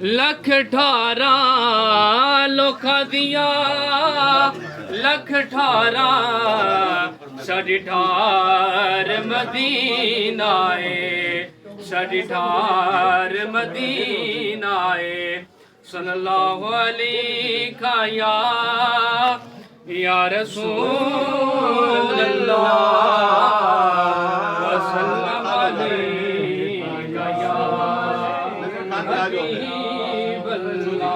لکھ 18 لوکھا دیا لکھ 18 ساڈی ٹھار مدینہ ہے ساڈی ٹھار مدینہ ہے صلی اللہ علیہ یا رسول اللہ وسلم علیکہ یا حبیب اللہ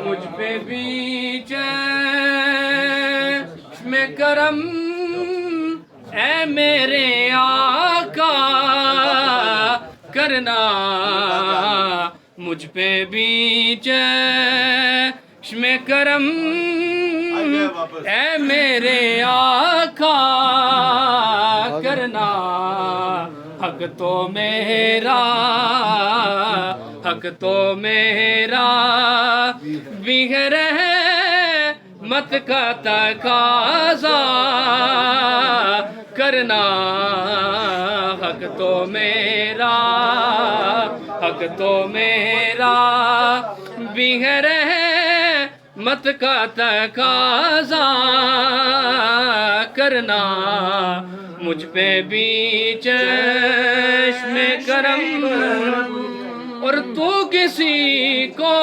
مجھ پہ بھی چشم کرم اے میرے آقا کرنا مجھ پہ بھی چشم کرم اے میرے آقا کرنا حق تو میرا حق تو میرا بھی ہے رحمت کا تقاضا کرنا حق تو میرا حق تو میرا بھی ہے رحمت کا تقاضا کرنا مجھ پہ بھی چشم کرم اور تو کسی کو